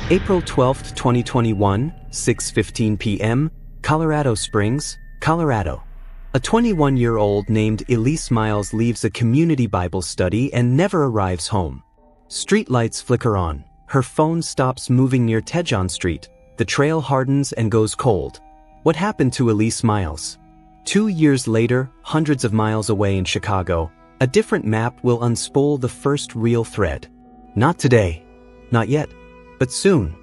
April 12, 2021, 6:15 p.m., Colorado Springs, Colorado. A 21-year-old named Elise Miles leaves a community Bible study and never arrives home. Streetlights flicker on. Her phone stops moving near Tejon Street. The trail hardens and goes cold. What happened to Elise Miles? 2 years later, hundreds of miles away in Chicago, a different map will unspool the first real thread. Not today. Not yet. But soon.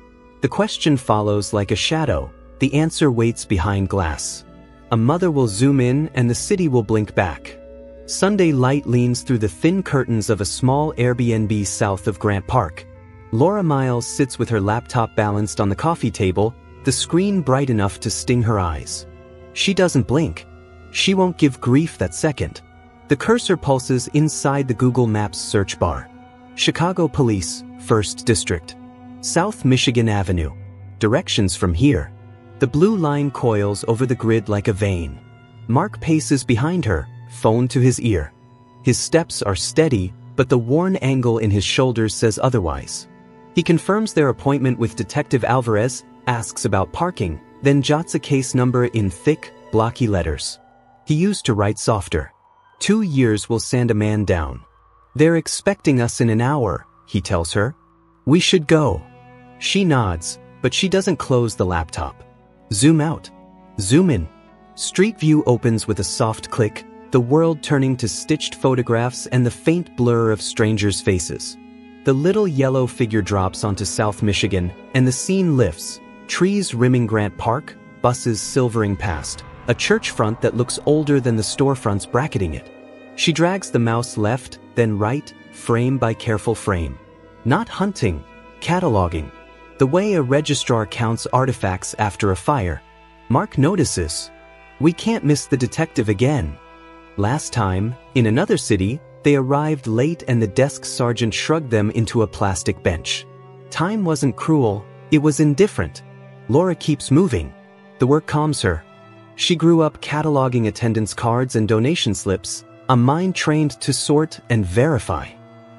The question follows like a shadow. The answer waits behind glass. A mother will zoom in and the city will blink back. Sunday light leans through the thin curtains of a small Airbnb south of Grant Park. Laura Miles sits with her laptop balanced on the coffee table, the screen bright enough to sting her eyes. She doesn't blink. She won't give grief that second. The cursor pulses inside the Google Maps search bar. Chicago Police, 1st District. South Michigan Avenue. Directions from here. The blue line coils over the grid like a vein. Mark paces behind her, phone to his ear. His steps are steady, but the worn angle in his shoulders says otherwise. He confirms their appointment with Detective Alvarez, asks about parking, then jots a case number in thick, blocky letters. He used to write softer. 2 years will sand a man down. They're expecting us in an hour, he tells her. We should go. She nods, but she doesn't close the laptop. Zoom out. Zoom in. Street view opens with a soft click, the world turning to stitched photographs and the faint blur of strangers' faces. The little yellow figure drops onto South Michigan, and the scene lifts. Trees rimming Grant Park, buses silvering past. A church front that looks older than the storefronts bracketing it. She drags the mouse left, then right, frame by careful frame. Not hunting, cataloging. The way a registrar counts artifacts after a fire. Mark notices. We can't miss the detective again. Last time, in another city, they arrived late and the desk sergeant shrugged them into a plastic bench. Time wasn't cruel, it was indifferent. Laura keeps moving. The work calms her. She grew up cataloging attendance cards and donation slips, a mind trained to sort and verify.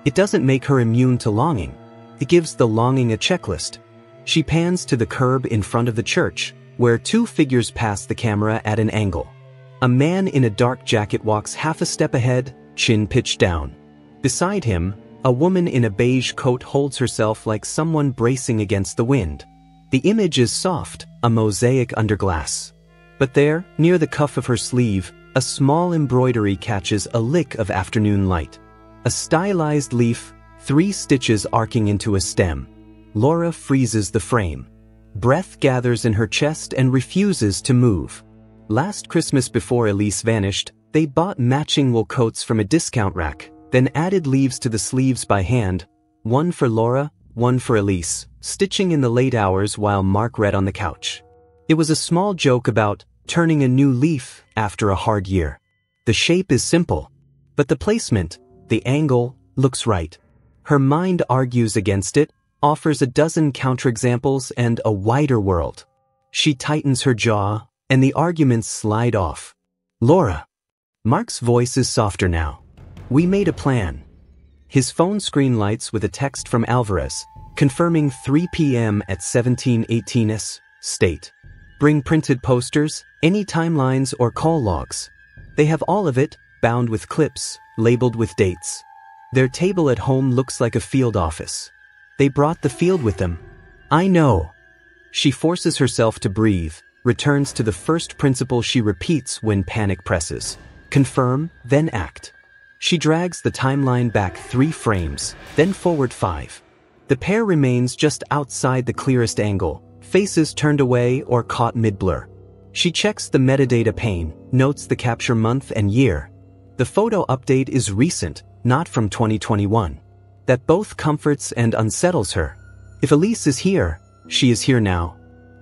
It doesn't make her immune to longing. It gives the longing a checklist. She pans to the curb in front of the church, where 2 figures pass the camera at an angle. A man in a dark jacket walks half a step ahead, chin pitched down. Beside him, a woman in a beige coat holds herself like someone bracing against the wind. The image is soft, a mosaic under glass. But there, near the cuff of her sleeve, a small embroidery catches a lick of afternoon light. A stylized leaf, 3 stitches arcing into a stem. Laura freezes the frame. Breath gathers in her chest and refuses to move. Last Christmas before Elise vanished, they bought matching wool coats from a discount rack, then added leaves to the sleeves by hand, one for Laura, one for Elise, stitching in the late hours while Mark read on the couch. It was a small joke about turning a new leaf after a hard year. The shape is simple, but the placement, the angle, looks right. Her mind argues against it, offers a dozen counterexamples and a wider world. She tightens her jaw, and the arguments slide off. Laura. Mark's voice is softer now. We made a plan. His phone screen lights with a text from Alvarez, confirming 3 p.m. at 1718s, state. Bring printed posters, any timelines or call logs. They have all of it, bound with clips, labeled with dates. Their table at home looks like a field office. They brought the field with them. I know. She forces herself to breathe, returns to the first principle she repeats when panic presses. Confirm, then act. She drags the timeline back 3 frames, then forward 5. The pair remains just outside the clearest angle, faces turned away or caught mid-blur. She checks the metadata pane, notes the capture month and year. The photo update is recent, not from 2021. That both comforts and unsettles her. If Elise is here, she is here now.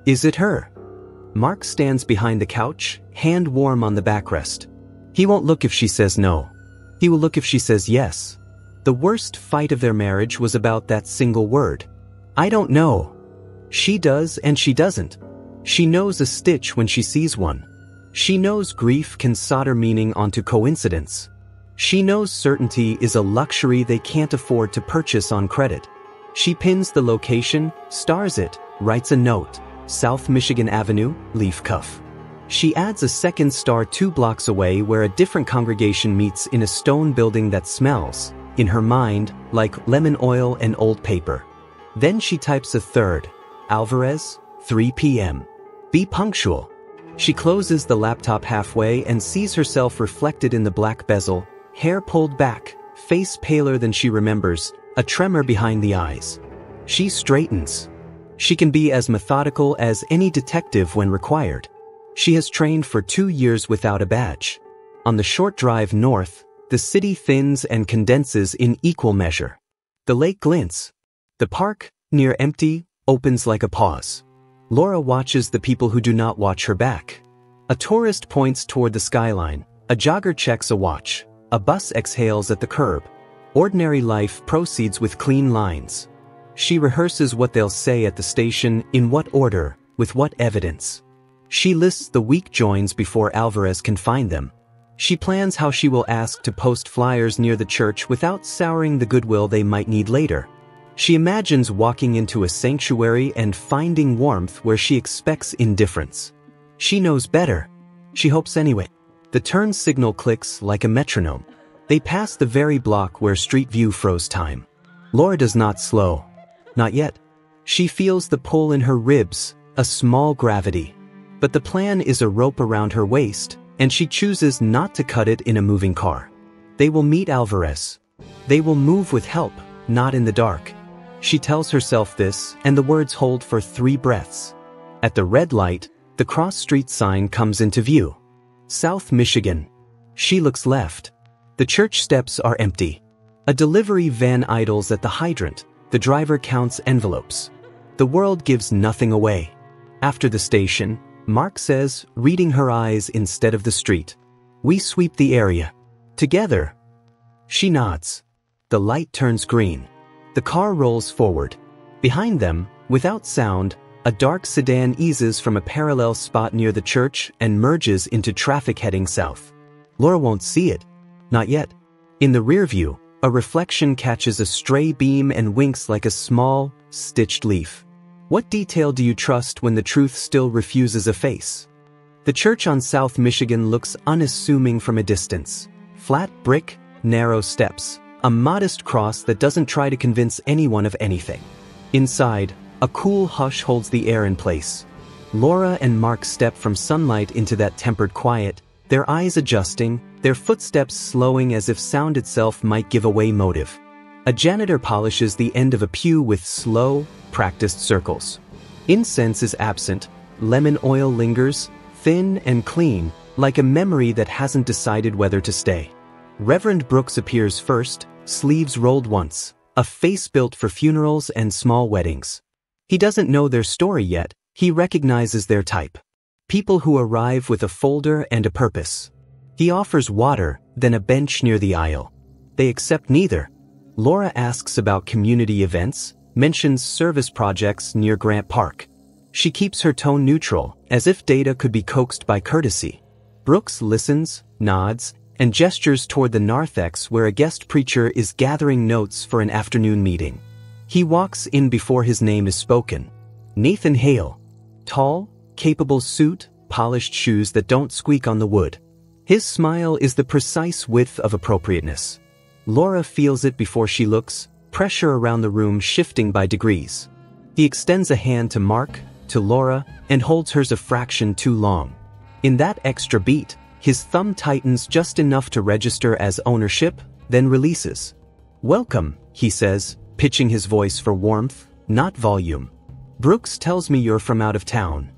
Is it her? Mark stands behind the couch, hand warm on the backrest. He won't look if she says no. He will look if she says yes. The worst fight of their marriage was about that single word. I don't know. She does and she doesn't. She knows a stitch when she sees one. She knows grief can solder meaning onto coincidence. She knows certainty is a luxury they can't afford to purchase on credit. She pins the location, stars it, writes a note, South Michigan Avenue, leaf cuff. She adds a second star 2 blocks away where a different congregation meets in a stone building that smells, in her mind, like lemon oil and old paper. Then she types a third, Alvarez, 3 p.m. Be punctual. She closes the laptop halfway and sees herself reflected in the black bezel, hair pulled back, face paler than she remembers, a tremor behind the eyes. She straightens. She can be as methodical as any detective when required. She has trained for 2 years without a badge. On the short drive north, the city thins and condenses in equal measure. The lake glints. The park, near empty, opens like a pause. Laura watches the people who do not watch her back. A tourist points toward the skyline. A jogger checks a watch. A bus exhales at the curb. Ordinary life proceeds with clean lines. She rehearses what they'll say at the station, in what order, with what evidence. She lists the weak joins before Alvarez can find them. She plans how she will ask to post flyers near the church without souring the goodwill they might need later. She imagines walking into a sanctuary and finding warmth where she expects indifference. She knows better. She hopes anyway. The turn signal clicks like a metronome. They pass the very block where Street View froze time. Laura does not slow. Not yet. She feels the pull in her ribs, a small gravity. But the plan is a rope around her waist, and she chooses not to cut it in a moving car. They will meet Alvarez. They will move with help, not in the dark. She tells herself this, and the words hold for 3 breaths. At the red light, the cross-street sign comes into view. South Michigan. She looks left. The church steps are empty. A delivery van idles at the hydrant. The driver counts envelopes. The world gives nothing away. After the station, Mark says, reading her eyes instead of the street, "We sweep the area. Together." She nods. The light turns green. The car rolls forward. Behind them, without sound, a dark sedan eases from a parallel spot near the church and merges into traffic heading south. Laura won't see it. Not yet. In the rear view, a reflection catches a stray beam and winks like a small, stitched leaf. What detail do you trust when the truth still refuses a face? The church on South Michigan looks unassuming from a distance. Flat brick, narrow steps. A modest cross that doesn't try to convince anyone of anything. Inside, a cool hush holds the air in place. Laura and Mark step from sunlight into that tempered quiet, their eyes adjusting, their footsteps slowing as if sound itself might give away motive. A janitor polishes the end of a pew with slow, practiced circles. Incense is absent, lemon oil lingers, thin and clean, like a memory that hasn't decided whether to stay. Reverend Brooks appears first, sleeves rolled once, a face built for funerals and small weddings. He doesn't know their story yet, he recognizes their type. People who arrive with a folder and a purpose. He offers water, then a bench near the aisle. They accept neither. Laura asks about community events, mentions service projects near Grant Park. She keeps her tone neutral, as if data could be coaxed by courtesy. Brooks listens, nods, and gestures toward the narthex where a guest preacher is gathering notes for an afternoon meeting. He walks in before his name is spoken. Nathan Hale. Tall, capable suit, polished shoes that don't squeak on the wood. His smile is the precise width of appropriateness. Laura feels it before she looks, pressure around the room shifting by degrees. He extends a hand to Mark, to Laura, and holds hers a fraction too long. In that extra beat, his thumb tightens just enough to register as ownership, then releases. "Welcome," he says, pitching his voice for warmth, not volume. "Brooks tells me you're from out of town."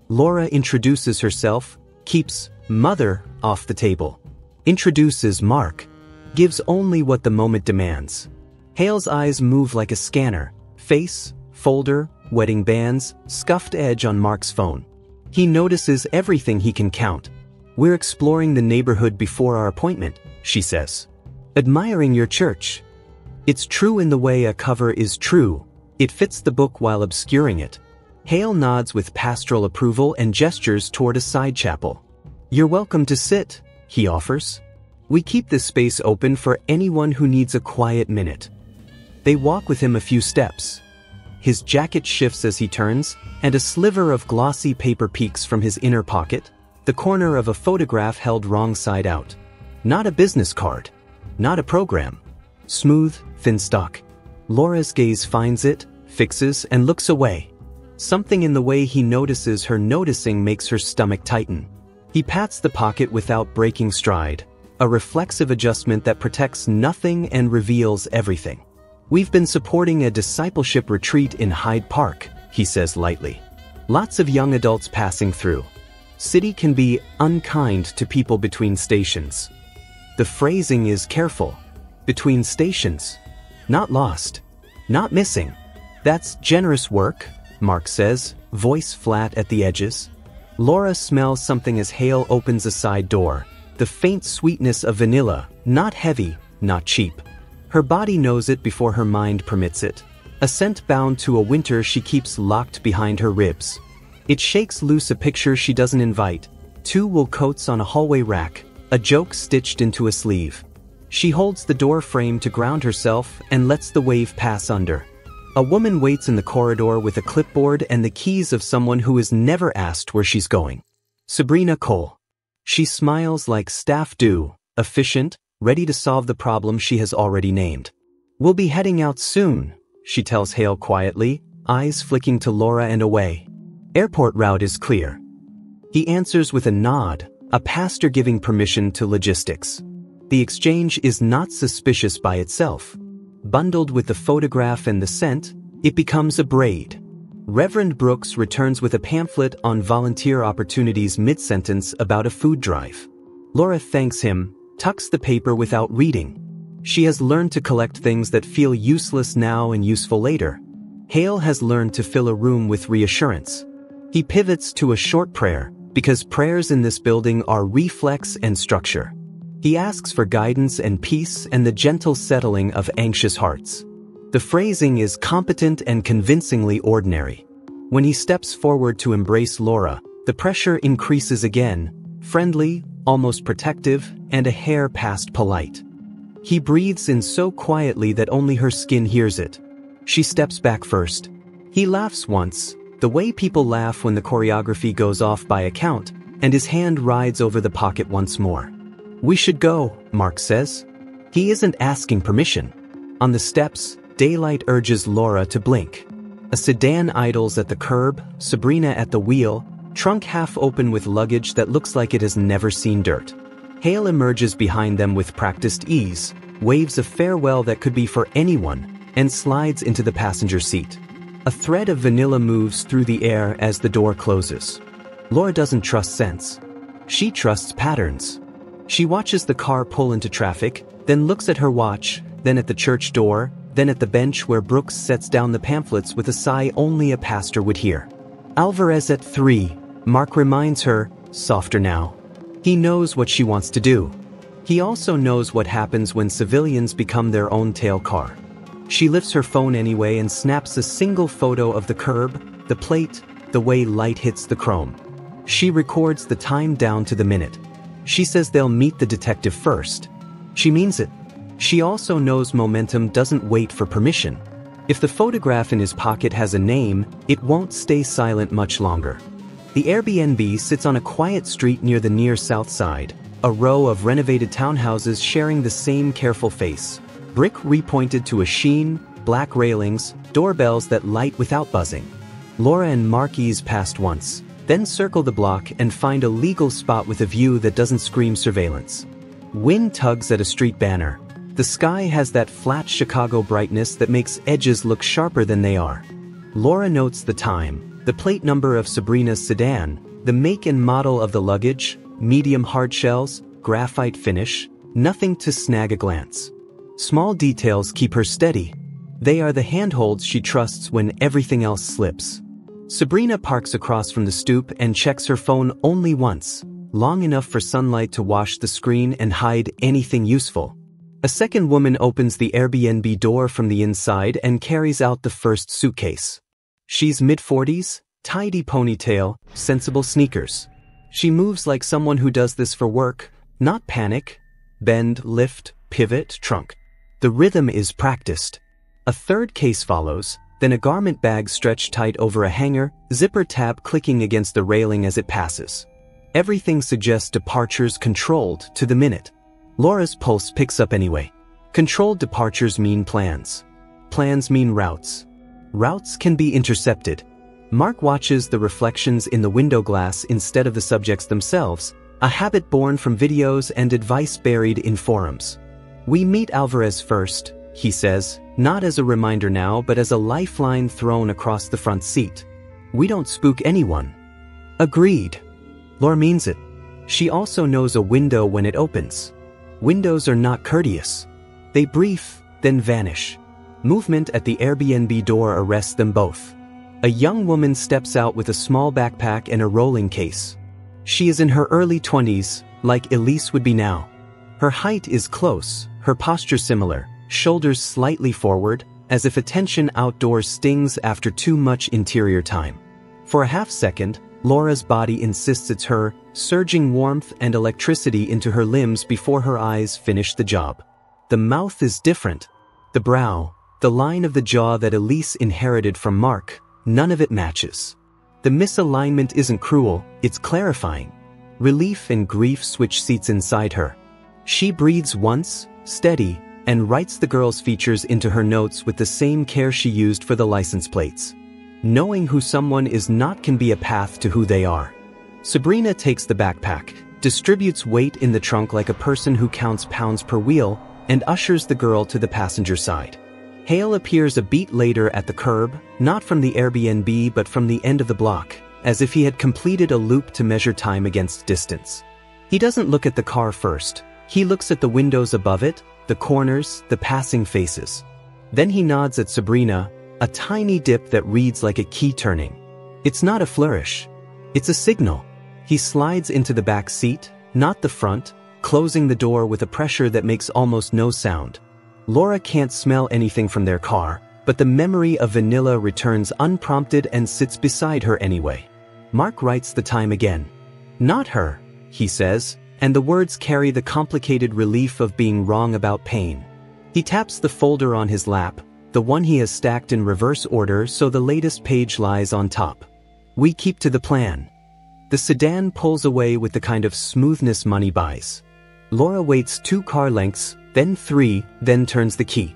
Laura introduces herself, keeps "mother" off the table. Introduces Mark. Gives only what the moment demands. Hale's eyes move like a scanner. Face, folder, wedding bands, scuffed edge on Mark's phone. He notices everything he can count. "We're exploring the neighborhood before our appointment," she says. "Admiring your church. It's true in the way a cover is true. It fits the book while obscuring it." Hale nods with pastoral approval and gestures toward a side chapel. "You're welcome to sit," he offers. "We keep this space open for anyone who needs a quiet minute." They walk with him a few steps. His jacket shifts as he turns, and a sliver of glossy paper peeks from his inner pocket, the corner of a photograph held wrong side out. Not a business card. Not a program. Smooth, thin stock. Laura's gaze finds it, fixes, and looks away. Something in the way he notices her noticing makes her stomach tighten. He pats the pocket without breaking stride, a reflexive adjustment that protects nothing and reveals everything. "We've been supporting a discipleship retreat in Hyde Park," he says lightly. "Lots of young adults passing through. City can be unkind to people between stations." The phrasing is careful. Between stations. Not lost. Not missing. "That's generous work," Mark says, voice flat at the edges. Laura smells something as Hale opens a side door. The faint sweetness of vanilla, not heavy, not cheap. Her body knows it before her mind permits it. A scent bound to a winter she keeps locked behind her ribs. It shakes loose a picture she doesn't invite. 2 wool coats on a hallway rack, a joke stitched into a sleeve. She holds the door frame to ground herself and lets the wave pass under. A woman waits in the corridor with a clipboard and the keys of someone who is never asked where she's going. Sabrina Cole. She smiles like staff do, efficient, ready to solve the problem she has already named. "We'll be heading out soon," she tells Hale quietly, eyes flicking to Laura and away. "Airport route is clear." He answers with a nod, a pastor giving permission to logistics. The exchange is not suspicious by itself. Bundled with the photograph and the scent, it becomes a braid. Reverend Brooks returns with a pamphlet on volunteer opportunities mid-sentence about a food drive. Laura thanks him, tucks the paper without reading. She has learned to collect things that feel useless now and useful later. Hale has learned to fill a room with reassurance. He pivots to a short prayer, because prayers in this building are reflex and structure. He asks for guidance and peace and the gentle settling of anxious hearts. The phrasing is competent and convincingly ordinary. When he steps forward to embrace Laura, the pressure increases again, friendly, almost protective, and a hair past polite. He breathes in so quietly that only her skin hears it. She steps back first. He laughs once, the way people laugh when the choreography goes off by a count, and his hand rides over the pocket once more. "We should go," Mark says. He isn't asking permission. On the steps, daylight urges Laura to blink. A sedan idles at the curb, Sabrina at the wheel, trunk half open with luggage that looks like it has never seen dirt. Hale emerges behind them with practiced ease, waves a farewell that could be for anyone, and slides into the passenger seat. A thread of vanilla moves through the air as the door closes. Laura doesn't trust sense. She trusts patterns. She watches the car pull into traffic, then looks at her watch, then at the church door, then at the bench where Brooks sets down the pamphlets with a sigh only a pastor would hear. "Alvarez at 3, Mark reminds her, softer now. He knows what she wants to do. He also knows what happens when civilians become their own tail car. She lifts her phone anyway and snaps a single photo of the curb, the plate, the way light hits the chrome. She records the time down to the minute. She says they'll meet the detective first. She means it. She also knows momentum doesn't wait for permission. If the photograph in his pocket has a name, it won't stay silent much longer. The Airbnb sits on a quiet street near the near south side, a row of renovated townhouses sharing the same careful face. Brick repointed to a sheen, black railings, doorbells that light without buzzing. Laura and Mark ease past once, then circle the block and find a legal spot with a view that doesn't scream surveillance. Wind tugs at a street banner. The sky has that flat Chicago brightness that makes edges look sharper than they are. Laura notes the time, the plate number of Sabrina's sedan, the make and model of the luggage, medium hard shells, graphite finish, nothing to snag a glance. Small details keep her steady. They are the handholds she trusts when everything else slips. Sabrina parks across from the stoop and checks her phone only once, long enough for sunlight to wash the screen and hide anything useful. A second woman opens the Airbnb door from the inside and carries out the first suitcase. She's mid-40s, tidy ponytail, sensible sneakers. She moves like someone who does this for work, not panic. Bend, lift, pivot, trunk. The rhythm is practiced. A third case follows, then a garment bag stretched tight over a hanger, zipper tab clicking against the railing as it passes. Everything suggests departures controlled to the minute. Laura's pulse picks up anyway. Controlled departures mean plans. Plans mean routes. Routes can be intercepted. Mark watches the reflections in the window glass instead of the subjects themselves, a habit born from videos and advice buried in forums. "We meet Alvarez first," he says, not as a reminder now but as a lifeline thrown across the front seat. "We don't spook anyone." Agreed. Laura means it. She also knows a window when it opens. Windows are not courteous. They brief, then vanish. Movement at the Airbnb door arrests them both. A young woman steps out with a small backpack and a rolling case. She is in her early 20s, like Elise would be now. Her height is close, her posture similar, shoulders slightly forward, as if attention outdoors stings after too much interior time. For a half second, Laura's body insists it's her, surging warmth and electricity into her limbs before her eyes finish the job. The mouth is different. The brow, the line of the jaw that Elise inherited from Mark, none of it matches. The misalignment isn't cruel, it's clarifying. Relief and grief switch seats inside her. She breathes once, steady, and writes the girl's features into her notes with the same care she used for the license plates. Knowing who someone is not can be a path to who they are. Sabrina takes the backpack, distributes weight in the trunk like a person who counts pounds per wheel, and ushers the girl to the passenger side. Hale appears a beat later at the curb, not from the Airbnb but from the end of the block, as if he had completed a loop to measure time against distance. He doesn't look at the car first. He looks at the windows above it, the corners, the passing faces. Then he nods at Sabrina, a tiny dip that reads like a key turning. It's not a flourish. It's a signal. He slides into the back seat, not the front, closing the door with a pressure that makes almost no sound. Laura can't smell anything from their car, but the memory of vanilla returns unprompted and sits beside her anyway. Mark writes the time again. "Not her," he says, and the words carry the complicated relief of being wrong about pain. He taps the folder on his lap, the one he has stacked in reverse order so the latest page lies on top. "We keep to the plan." The sedan pulls away with the kind of smoothness money buys. Laura waits 2 car lengths, then 3, then turns the key.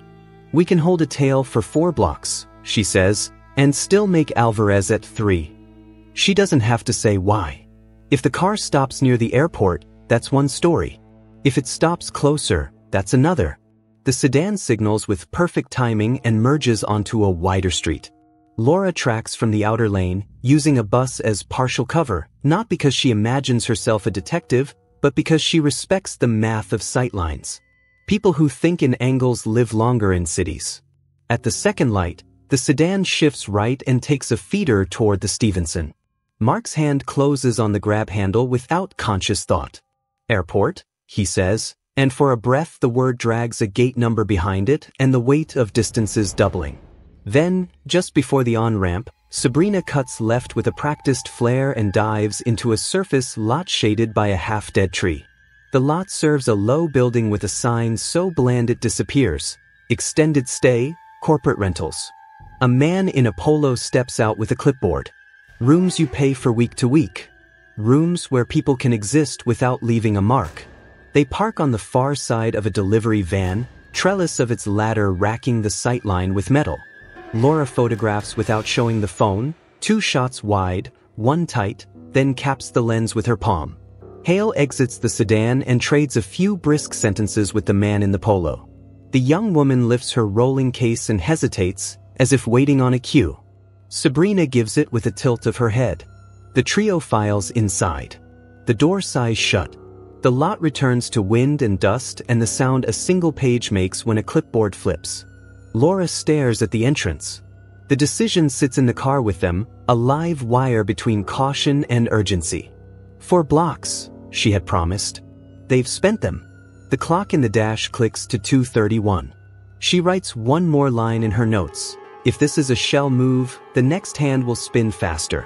"We can hold a tail for 4 blocks, she says, and still make Alvarez at 3. She doesn't have to say why. If the car stops near the airport, that's one story. If it stops closer, that's another. The sedan signals with perfect timing and merges onto a wider street. Laura tracks from the outer lane, using a bus as partial cover, not because she imagines herself a detective, but because she respects the math of sightlines. People who think in angles live longer in cities. At the second light, the sedan shifts right and takes a feeder toward the Stevenson. Mark's hand closes on the grab handle without conscious thought. "Airport," he says, and for a breath the word drags a gate number behind it and the weight of distances doubling. Then, just before the on-ramp, Sabrina cuts left with a practiced flare and dives into a surface lot shaded by a half-dead tree. The lot serves a low building with a sign so bland it disappears. Extended stay, corporate rentals. A man in a polo steps out with a clipboard. Rooms you pay for week to week. Rooms where people can exist without leaving a mark. They park on the far side of a delivery van, trellis of its ladder racking the sightline with metal. Laura photographs without showing the phone, 2 shots wide, 1 tight, then caps the lens with her palm. Hale exits the sedan and trades a few brisk sentences with the man in the polo. The young woman lifts her rolling case and hesitates, as if waiting on a cue. Sabrina gives it with a tilt of her head. The trio files inside. The door sighs shut. The lot returns to wind and dust and the sound a single page makes when a clipboard flips. Laura stares at the entrance. The decision sits in the car with them, a live wire between caution and urgency. 4 blocks, she had promised. They've spent them. The clock in the dash clicks to 2:31. She writes one more line in her notes. If this is a shell move, the next hand will spin faster.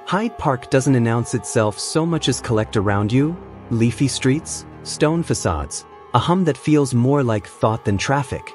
Hyde Park doesn't announce itself so much as collect around you. Leafy streets, stone facades, a hum that feels more like thought than traffic.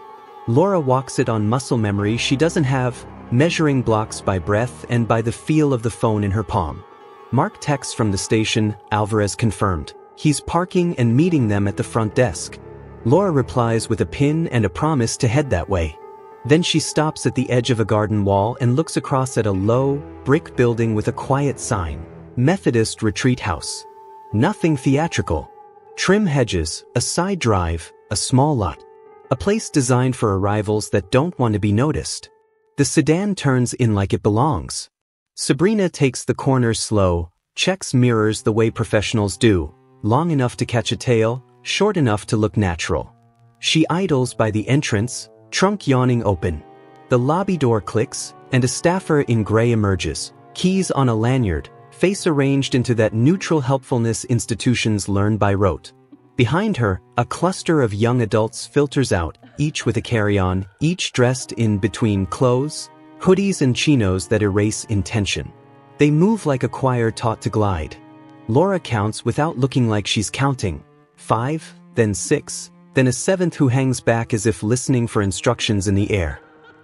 Laura walks it on muscle memory she doesn't have, measuring blocks by breath and by the feel of the phone in her palm. Mark texts from the station, Alvarez confirmed. He's parking and meeting them at the front desk. Laura replies with a pin and a promise to head that way. Then she stops at the edge of a garden wall and looks across at a low, brick building with a quiet sign. Methodist Retreat House. Nothing theatrical. Trim hedges, a side drive, a small lot. A place designed for arrivals that don't want to be noticed. The sedan turns in like it belongs. Sabrina takes the corners slow, checks mirrors the way professionals do, long enough to catch a tail, short enough to look natural. She idles by the entrance, trunk yawning open. The lobby door clicks, and a staffer in gray emerges, keys on a lanyard, face arranged into that neutral helpfulness institutions learn by rote. Behind her, a cluster of young adults filters out, each with a carry-on, each dressed in between clothes, hoodies and chinos that erase intention. They move like a choir taught to glide. Laura counts without looking like she's counting. 5, then 6, then a 7th who hangs back as if listening for instructions in the air.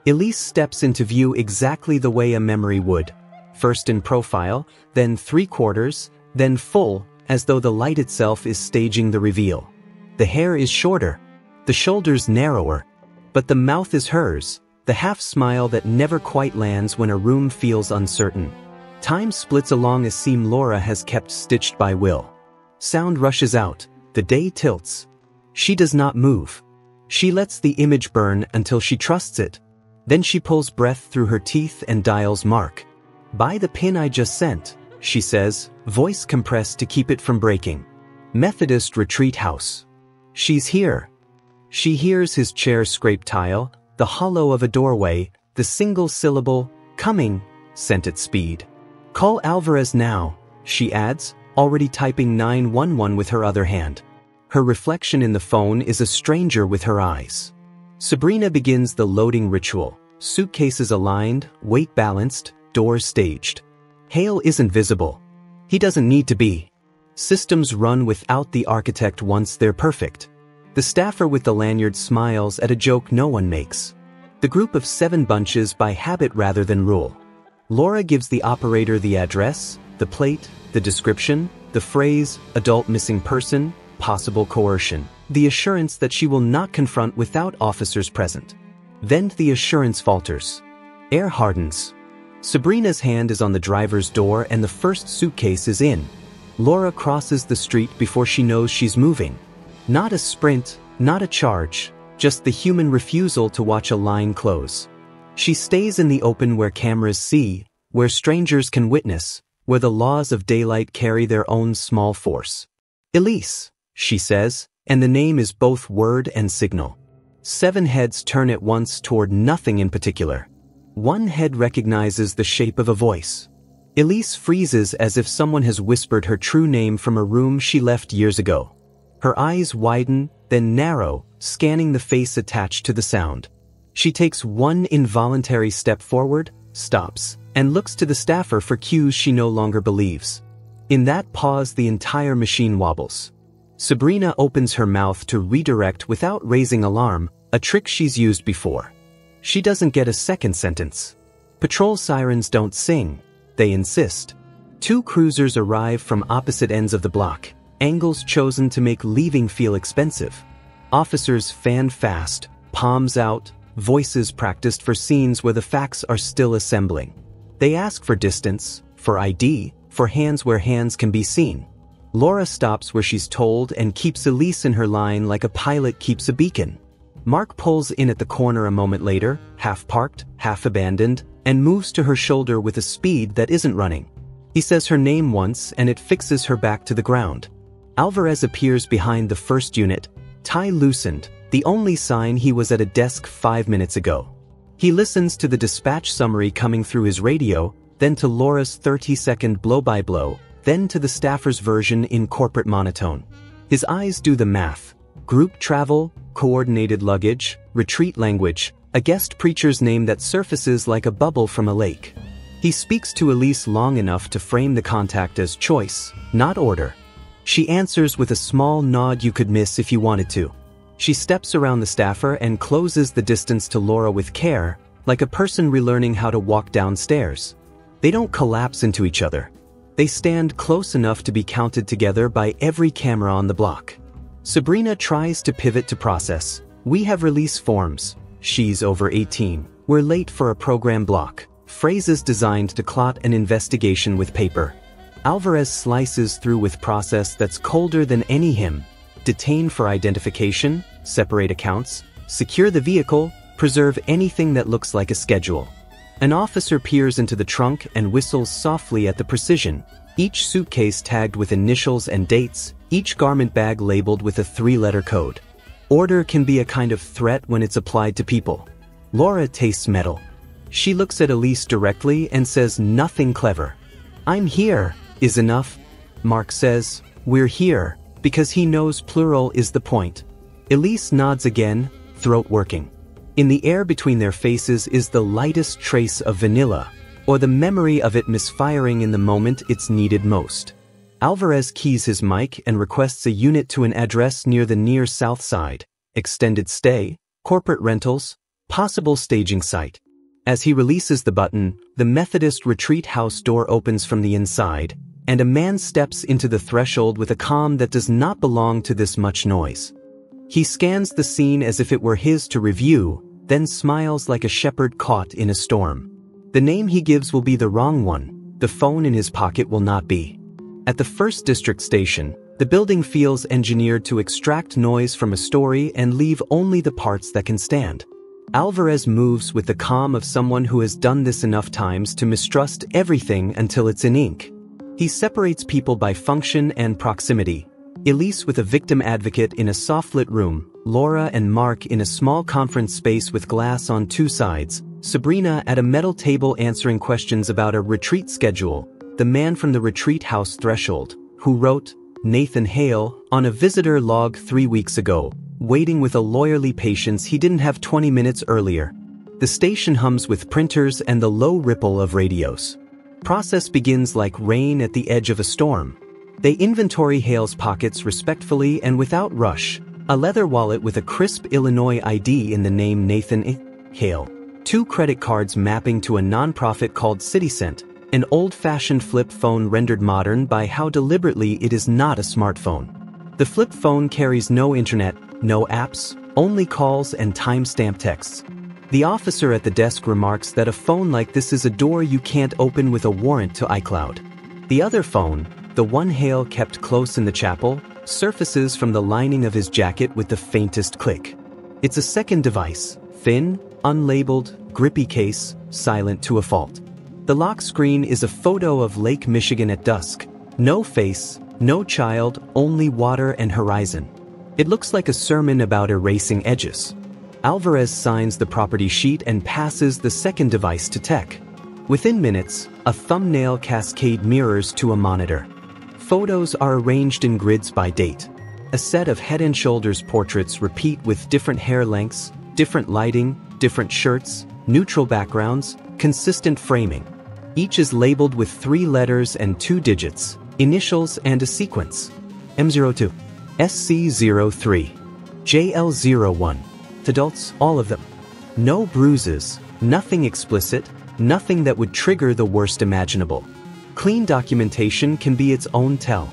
Elise steps into view exactly the way a memory would. First in profile, then 3/4, then full, as though the light itself is staging the reveal. The hair is shorter, the shoulders narrower, but the mouth is hers, the half-smile that never quite lands when a room feels uncertain. Time splits along a seam Laura has kept stitched by will. Sound rushes out, the day tilts. She does not move. She lets the image burn until she trusts it. Then she pulls breath through her teeth and dials Mark. "Buy the pin I just sent," she says, voice compressed to keep it from breaking. Methodist Retreat House. She's here. She hears his chair scrape tile, the hollow of a doorway, the single syllable, "coming," sent at speed. "Call Alvarez now," she adds, already typing 911 with her other hand. Her reflection in the phone is a stranger with her eyes. Sabrina begins the loading ritual, suitcases aligned, weight balanced, doors staged. Hale isn't visible. He doesn't need to be. Systems run without the architect once they're perfect. The staffer with the lanyard smiles at a joke no one makes. The group of 7 bunches by habit rather than rule. Laura gives the operator the address, the plate, the description, the phrase, adult missing person, possible coercion, the assurance that she will not confront without officers present. Then the assurance falters. Air hardens. Sabrina's hand is on the driver's door and the first suitcase is in. Laura crosses the street before she knows she's moving. Not a sprint, not a charge, just the human refusal to watch a line close. She stays in the open where cameras see, where strangers can witness, where the laws of daylight carry their own small force. "Elise," she says, and the name is both word and signal. 7 heads turn at once toward nothing in particular. One head recognizes the shape of a voice. Elise freezes as if someone has whispered her true name from a room she left years ago. Her eyes widen, then narrow, scanning the face attached to the sound. She takes one involuntary step forward, stops, and looks to the staffer for cues she no longer believes. In that pause, the entire machine wobbles. Sabrina opens her mouth to redirect without raising alarm, a trick she's used before. She doesn't get a second sentence. Patrol sirens don't sing, they insist. 2 cruisers arrive from opposite ends of the block, angles chosen to make leaving feel expensive. Officers fan fast, palms out, voices practiced for scenes where the facts are still assembling. They ask for distance, for ID, for hands where hands can be seen. Laura stops where she's told and keeps Elise in her line like a pilot keeps a beacon. Mark pulls in at the corner a moment later, half parked, half abandoned, and moves to her shoulder with a speed that isn't running. He says her name once and it fixes her back to the ground. Alvarez appears behind the first unit, tie loosened, the only sign he was at a desk 5 minutes ago. He listens to the dispatch summary coming through his radio, then to Laura's 30-second blow-by-blow, then to the staffer's version in corporate monotone. His eyes do the math. Group travel, coordinated luggage, retreat language, a guest preacher's name that surfaces like a bubble from a lake. He speaks to Elise long enough to frame the contact as choice, not order. She answers with a small nod you could miss if you wanted to. She steps around the staffer and closes the distance to Laura with care, like a person relearning how to walk downstairs. They don't collapse into each other. They stand close enough to be counted together by every camera on the block. Sabrina tries to pivot to process. We have release forms. She's over 18. We're late for a program block. Phrases designed to clot an investigation with paper. Alvarez slices through with process that's colder than any hymn. Detain for identification, separate accounts, secure the vehicle, preserve anything that looks like a schedule. An officer peers into the trunk and whistles softly at the precision. Each suitcase tagged with initials and dates, each garment bag labeled with a 3-letter code. Order can be a kind of threat when it's applied to people. Laura tastes metal. She looks at Elise directly and says nothing clever. "I'm here" is enough. Mark says, "We're here," because he knows plural is the point. Elise nods again, throat working. In the air between their faces is the lightest trace of vanilla, or the memory of it misfiring in the moment it's needed most. Alvarez keys his mic and requests a unit to an address near the near south side. Extended stay, corporate rentals, possible staging site. As he releases the button, the Methodist retreat house door opens from the inside, and a man steps into the threshold with a calm that does not belong to this much noise. He scans the scene as if it were his to review, then smiles like a shepherd caught in a storm. The name he gives will be the wrong one. The phone in his pocket will not be. At the 1st District station, the building feels engineered to extract noise from a story and leave only the parts that can stand. Alvarez moves with the calm of someone who has done this enough times to mistrust everything until it's in ink. He separates people by function and proximity. Elise with a victim advocate in a soft-lit room, Laura and Mark in a small conference space with glass on 2 sides, Sabrina at a metal table answering questions about a retreat schedule, the man from the retreat house threshold, who wrote, Nathan Hale, on a visitor log 3 weeks ago, waiting with a lawyerly patience he didn't have 20 minutes earlier. The station hums with printers and the low ripple of radios. Process begins like rain at the edge of a storm. They inventory Hale's pockets respectfully and without rush, a leather wallet with a crisp Illinois ID in the name Nathan Hale, 2 credit cards mapping to a nonprofit called CityCent, an old-fashioned flip phone rendered modern by how deliberately it is not a smartphone. The flip phone carries no internet, no apps, only calls and time-stamped texts. The officer at the desk remarks that a phone like this is a door you can't open with a warrant to iCloud. The other phone, the one Hale kept close in the chapel, surfaces from the lining of his jacket with the faintest click. It's a second device, thin, unlabeled, grippy case, silent to a fault. The lock screen is a photo of Lake Michigan at dusk. No face, no child, only water and horizon. It looks like a sermon about erasing edges. Alvarez signs the property sheet and passes the second device to tech. Within minutes, a thumbnail cascade mirrors to a monitor. Photos are arranged in grids by date. A set of Head & Shoulders portraits repeat with different hair lengths, different lighting, different shirts, neutral backgrounds, consistent framing. Each is labeled with 3 letters and 2 digits, initials and a sequence. M02, SC03, JL01. Adults, all of them. No bruises, nothing explicit, nothing that would trigger the worst imaginable. Clean documentation can be its own tell.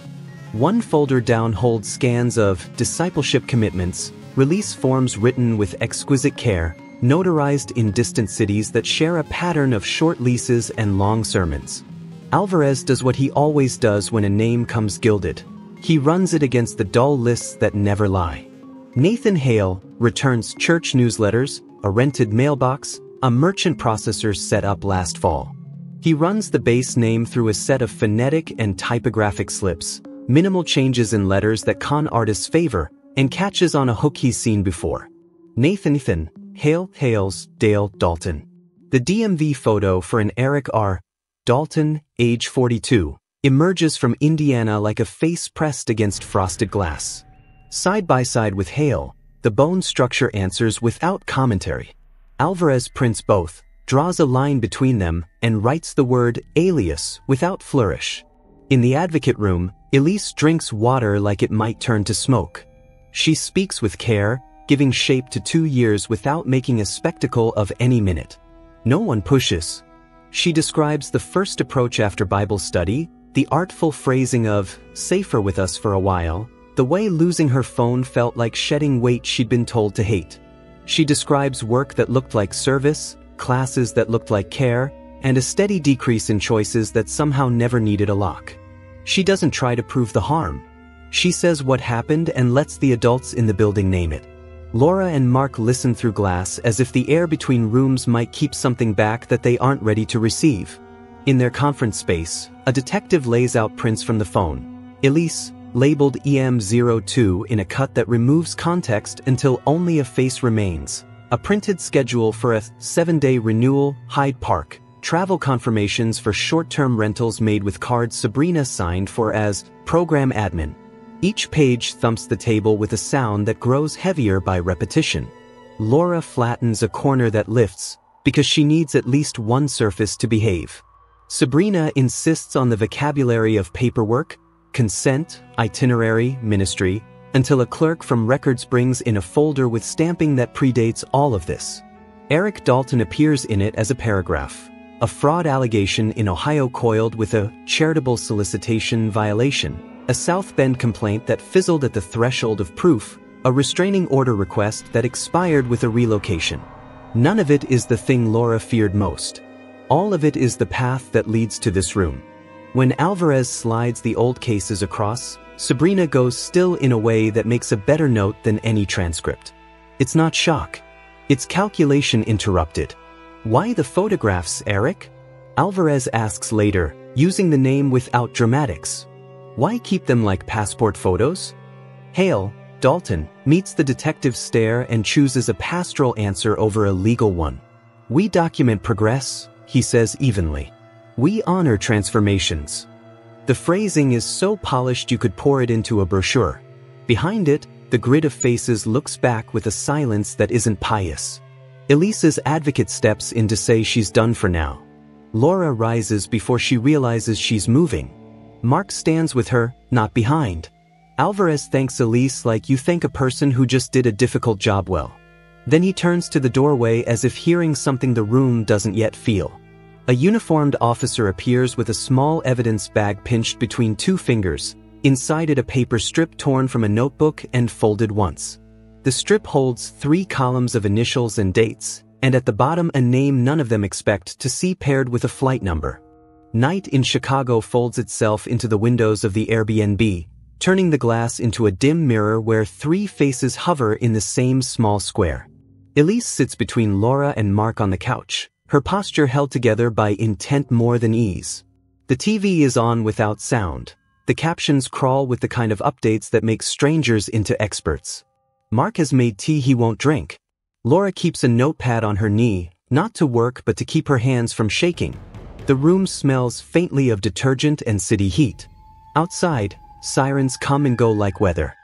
One folder down holds scans of discipleship commitments, release forms written with exquisite care, notarized in distant cities that share a pattern of short leases and long sermons. Alvarez does what he always does when a name comes gilded. He runs it against the dull lists that never lie. Nathan Hale returns church newsletters, a rented mailbox, a merchant processor set up last fall. He runs the base name through a set of phonetic and typographic slips, minimal changes in letters that con artists favor, and catches on a hook he's seen before. Nathan Hale, Hales, Dale, Dalton. The DMV photo for an Eric R. Dalton, age 42, emerges from Indiana like a face pressed against frosted glass. Side by side with Hale, the bone structure answers without commentary. Alvarez prints both, draws a line between them, and writes the word alias without flourish. In the advocate room, Elise drinks water like it might turn to smoke. She speaks with care, giving shape to 2 years without making a spectacle of any minute. No one pushes. She describes the first approach after Bible study, the artful phrasing of, "safer with us for a while," the way losing her phone felt like shedding weight she'd been told to hate. She describes work that looked like service, classes that looked like care, and a steady decrease in choices that somehow never needed a lock. She doesn't try to prove the harm. She says what happened and lets the adults in the building name it. Laura and Mark listen through glass as if the air between rooms might keep something back that they aren't ready to receive. In their conference space, a detective lays out prints from the phone. Elise, labeled EM02 in a cut that removes context until only a face remains. A printed schedule for a 7-day renewal, Hyde Park. Travel confirmations for short-term rentals made with cards Sabrina signed for as program admin. Each page thumps the table with a sound that grows heavier by repetition. Laura flattens a corner that lifts, because she needs at least one surface to behave. Sabrina insists on the vocabulary of paperwork, consent, itinerary, ministry, until a clerk from records brings in a folder with stamping that predates all of this. Eric Dalton appears in it as a paragraph. A fraud allegation in Ohio coiled with a charitable solicitation violation, a South Bend complaint that fizzled at the threshold of proof, a restraining order request that expired with a relocation. None of it is the thing Laura feared most. All of it is the path that leads to this room. When Alvarez slides the old cases across, Sabrina goes still in a way that makes a better note than any transcript. It's not shock. It's calculation interrupted. "Why the photographs, Eric?" Alvarez asks later, using the name without dramatics. "Why keep them like passport photos?" Hale, Dalton, meets the detective's stare and chooses a pastoral answer over a legal one. "We document progress," he says evenly. "We honor transformations." The phrasing is so polished you could pour it into a brochure. Behind it, the grid of faces looks back with a silence that isn't pious. Elisa's advocate steps in to say she's done for now. Laura rises before she realizes she's moving. Mark stands with her, not behind. Alvarez thanks Elise like you thank a person who just did a difficult job well. Then he turns to the doorway as if hearing something the room doesn't yet feel. A uniformed officer appears with a small evidence bag pinched between 2 fingers, inside it a paper strip torn from a notebook and folded once. The strip holds 3 columns of initials and dates, and at the bottom a name none of them expect to see paired with a flight number. Night in Chicago folds itself into the windows of the Airbnb, turning the glass into a dim mirror where 3 faces hover in the same small square. Elise sits between Laura and Mark on the couch, her posture held together by intent more than ease. The TV is on without sound. The captions crawl with the kind of updates that make strangers into experts. Mark has made tea he won't drink. Laura keeps a notepad on her knee, not to work but to keep her hands from shaking. The room smells faintly of detergent and city heat. Outside, sirens come and go like weather.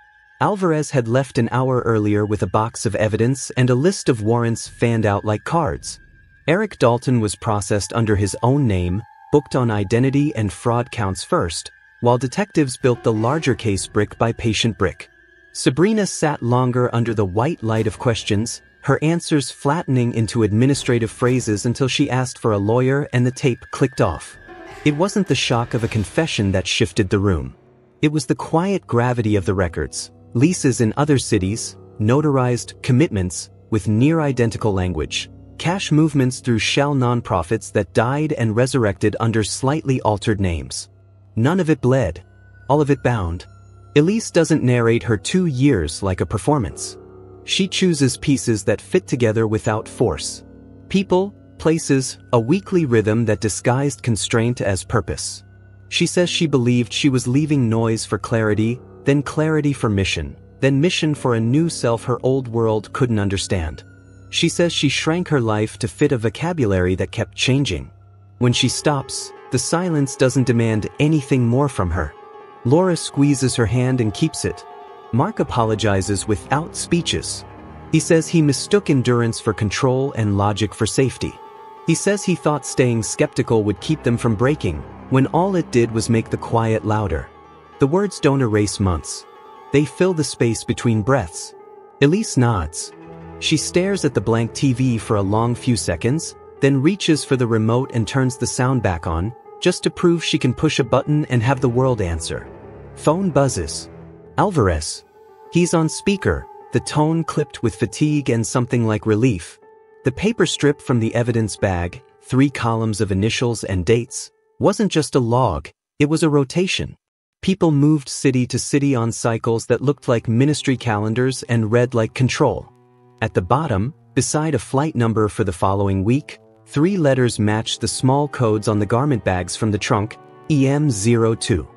Alvarez had left an hour earlier with a box of evidence and a list of warrants fanned out like cards. Eric Dalton was processed under his own name, booked on identity and fraud counts first, while detectives built the larger case brick by patient brick. Sabrina sat longer under the white light of questions, her answers flattening into administrative phrases until she asked for a lawyer and the tape clicked off. It wasn't the shock of a confession that shifted the room. It was the quiet gravity of the records, leases in other cities, notarized commitments with near-identical language, cash movements through shell nonprofits that died and resurrected under slightly altered names. None of it bled. All of it bound. Elise doesn't narrate her 2 years like a performance. She chooses pieces that fit together without force. People, places, a weekly rhythm that disguised constraint as purpose. She says she believed she was leaving noise for clarity, then clarity for mission, then mission for a new self her old world couldn't understand. She says she shrank her life to fit a vocabulary that kept changing. When she stops, the silence doesn't demand anything more from her. Laura squeezes her hand and keeps it. Mark apologizes without speeches. He says he mistook endurance for control and logic for safety. He says he thought staying skeptical would keep them from breaking, when all it did was make the quiet louder. The words don't erase months. They fill the space between breaths. Elise nods. She stares at the blank TV for a long few seconds, then reaches for the remote and turns the sound back on, just to prove she can push a button and have the world answer. Phone buzzes. Alvarez. He's on speaker, the tone clipped with fatigue and something like relief. The paper strip from the evidence bag, 3 columns of initials and dates, wasn't just a log, it was a rotation. People moved city to city on cycles that looked like ministry calendars and read like control. At the bottom, beside a flight number for the following week, 3 letters matched the small codes on the garment bags from the trunk, EM02.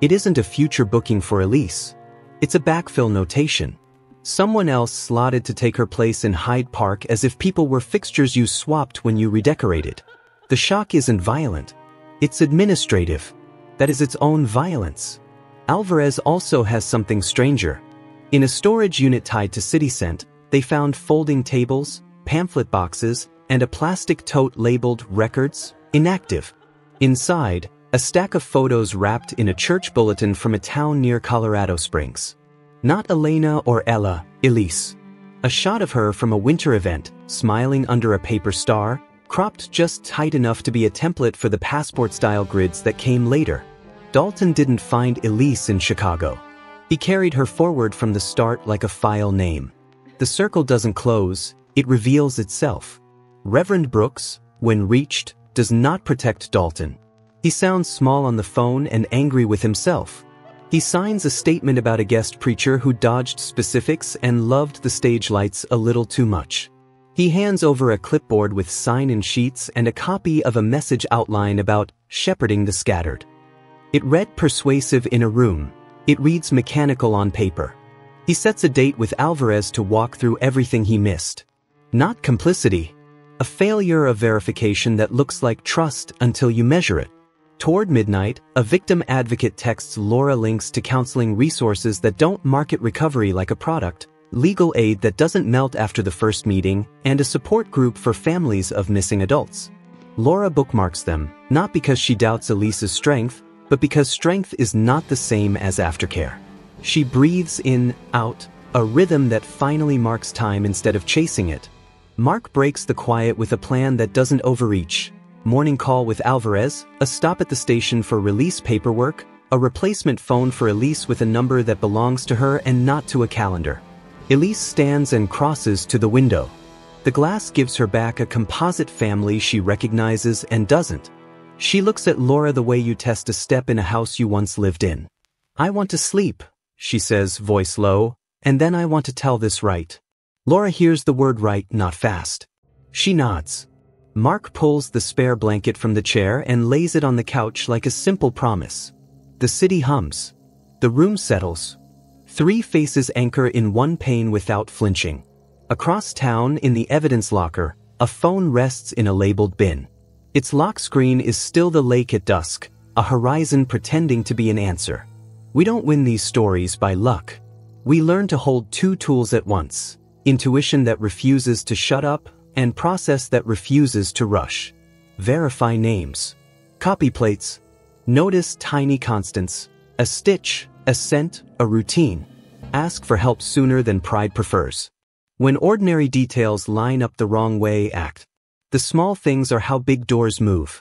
It isn't a future booking for Elise. It's a backfill notation. Someone else slotted to take her place in Hyde Park as if people were fixtures you swapped when you redecorated. The shock isn't violent. It's administrative. That is its own violence. Alvarez also has something stranger. In a storage unit tied to CityCent, they found folding tables, pamphlet boxes, and a plastic tote labeled Records, Inactive. Inside, a stack of photos wrapped in a church bulletin from a town near Colorado Springs. Not Elena or Ella, Elise. A shot of her from a winter event, smiling under a paper star, cropped just tight enough to be a template for the passport-style grids that came later. Dalton didn't find Elise in Chicago. He carried her forward from the start like a file name. The circle doesn't close, it reveals itself. Reverend Brooks, when reached, does not protect Dalton. He sounds small on the phone and angry with himself. He signs a statement about a guest preacher who dodged specifics and loved the stage lights a little too much. He hands over a clipboard with sign-in sheets and a copy of a message outline about shepherding the scattered. It read persuasive in a room. It reads mechanical on paper. He sets a date with Alvarez to walk through everything he missed. Not complicity. A failure of verification that looks like trust until you measure it. Toward midnight, a victim advocate texts Laura links to counseling resources that don't market recovery like a product, legal aid that doesn't melt after the first meeting, and a support group for families of missing adults. Laura bookmarks them, not because she doubts Elise's strength, but because strength is not the same as aftercare. She breathes in, out, a rhythm that finally marks time instead of chasing it. Mark breaks the quiet with a plan that doesn't overreach. Morning call with Alvarez, a stop at the station for release paperwork, a replacement phone for Elise with a number that belongs to her and not to a calendar. Elise stands and crosses to the window. The glass gives her back a composite family she recognizes and doesn't. She looks at Laura the way you test a step in a house you once lived in. "I want to sleep," she says, voice low, "and then I want to tell this right." Laura hears the word right, not fast. She nods. Mark pulls the spare blanket from the chair and lays it on the couch like a simple promise. The city hums. The room settles. 3 faces anchor in one pane without flinching. Across town, in the evidence locker, a phone rests in a labeled bin. Its lock screen is still the lake at dusk, a horizon pretending to be an answer. We don't win these stories by luck. We learn to hold 2 tools at once: intuition that refuses to shut up, and process that refuses to rush. Verify names. Copy plates. Notice tiny constants. A stitch, a scent, a routine. Ask for help sooner than pride prefers. When ordinary details line up the wrong way, act. The small things are how big doors move.